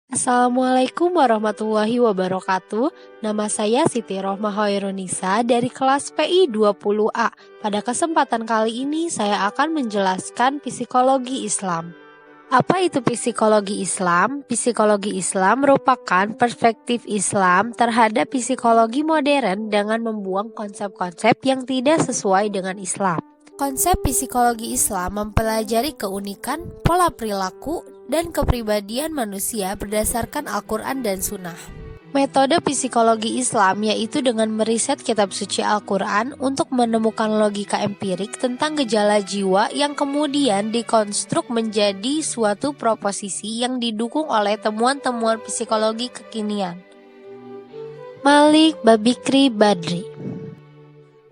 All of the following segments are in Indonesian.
Assalamualaikum warahmatullahi wabarakatuh. Nama saya Siti Rohmah Hoirunisa dari kelas PI 20A. Pada kesempatan kali ini saya akan menjelaskan psikologi Islam. Apa itu psikologi Islam? Psikologi Islam merupakan perspektif Islam terhadap psikologi modern dengan membuang konsep-konsep yang tidak sesuai dengan Islam. Konsep psikologi Islam mempelajari keunikan, pola perilaku, dan kepribadian manusia berdasarkan Al-Quran dan Sunnah. Metode psikologi Islam yaitu dengan meriset kitab suci Al-Quran untuk menemukan logika empirik tentang gejala jiwa yang kemudian dikonstruk menjadi suatu proposisi yang didukung oleh temuan-temuan psikologi kekinian. Malik Babikri Badri.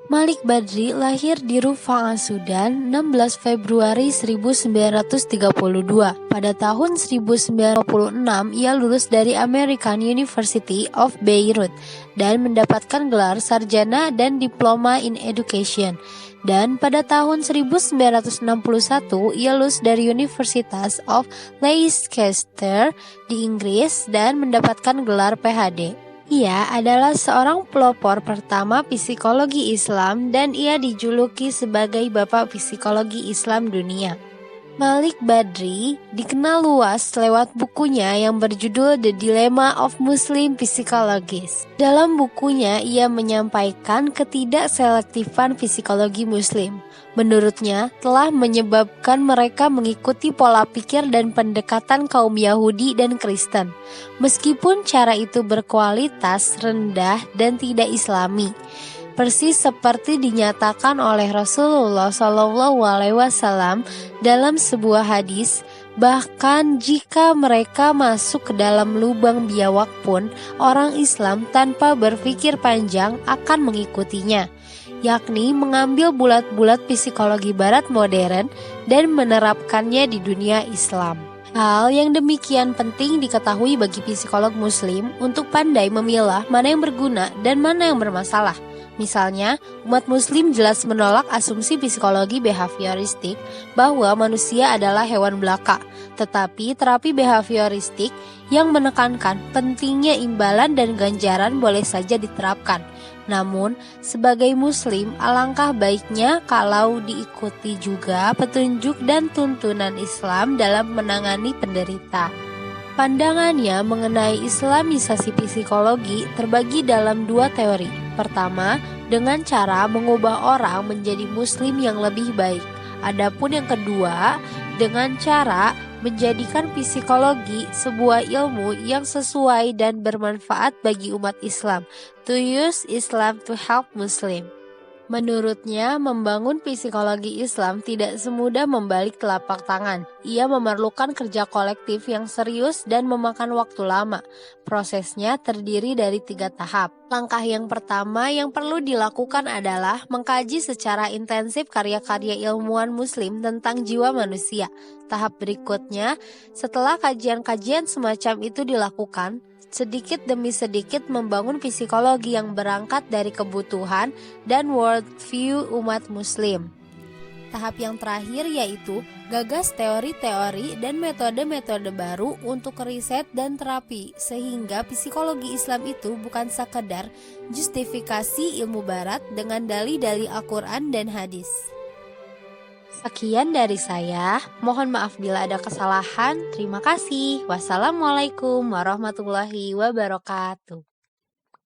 Malik Badri lahir di Rufa'ah, Sudan, 16 Februari 1932. Pada tahun 1996, ia lulus dari American University of Beirut dan mendapatkan gelar sarjana dan diploma in education. Dan pada tahun 1961, ia lulus dari Universitas of Leicester di Inggris dan mendapatkan gelar PhD. Ia adalah seorang pelopor pertama psikologi Islam dan ia dijuluki sebagai Bapak Psikologi Islam Dunia. Malik Badri dikenal luas lewat bukunya yang berjudul The Dilemma of Muslim Psychologists. Dalam bukunya, ia menyampaikan ketidakselektifan psikologi Muslim. Menurutnya, telah menyebabkan mereka mengikuti pola pikir dan pendekatan kaum Yahudi dan Kristen, meskipun cara itu berkualitas rendah dan tidak Islami. Persis seperti dinyatakan oleh Rasulullah SAW dalam sebuah hadis, bahkan jika mereka masuk ke dalam lubang biawak pun, orang Islam tanpa berpikir panjang akan mengikutinya, yakni mengambil bulat-bulat psikologi barat modern dan menerapkannya di dunia Islam. Hal yang demikian penting diketahui bagi psikolog muslim untuk pandai memilah mana yang berguna dan mana yang bermasalah. Misalnya, umat muslim jelas menolak asumsi psikologi behavioristik bahwa manusia adalah hewan belaka, tetapi terapi behavioristik yang menekankan pentingnya imbalan dan ganjaran boleh saja diterapkan. Namun, sebagai muslim, alangkah baiknya kalau diikuti juga petunjuk dan tuntunan Islam dalam menangani penderita. Pandangannya mengenai Islamisasi psikologi terbagi dalam dua teori. Pertama, dengan cara mengubah orang menjadi muslim yang lebih baik. Adapun yang kedua, dengan cara menjadikan psikologi sebuah ilmu yang sesuai dan bermanfaat bagi umat Islam. To use Islam to help Muslim. Menurutnya, membangun psikologi Islam tidak semudah membalik telapak tangan. Ia memerlukan kerja kolektif yang serius dan memakan waktu lama. Prosesnya terdiri dari 3 tahap. Langkah yang pertama yang perlu dilakukan adalah mengkaji secara intensif karya-karya ilmuwan muslim tentang jiwa manusia. Tahap berikutnya, setelah kajian-kajian semacam itu dilakukan, sedikit demi sedikit membangun psikologi yang berangkat dari kebutuhan dan worldview umat muslim. Tahap yang terakhir yaitu gagas teori-teori dan metode-metode baru untuk riset dan terapi, sehingga psikologi Islam itu bukan sekedar justifikasi ilmu barat dengan dalih-dalih Al-Quran dan hadis. Sekian dari saya, mohon maaf bila ada kesalahan. Terima kasih. Wassalamualaikum warahmatullahi wabarakatuh.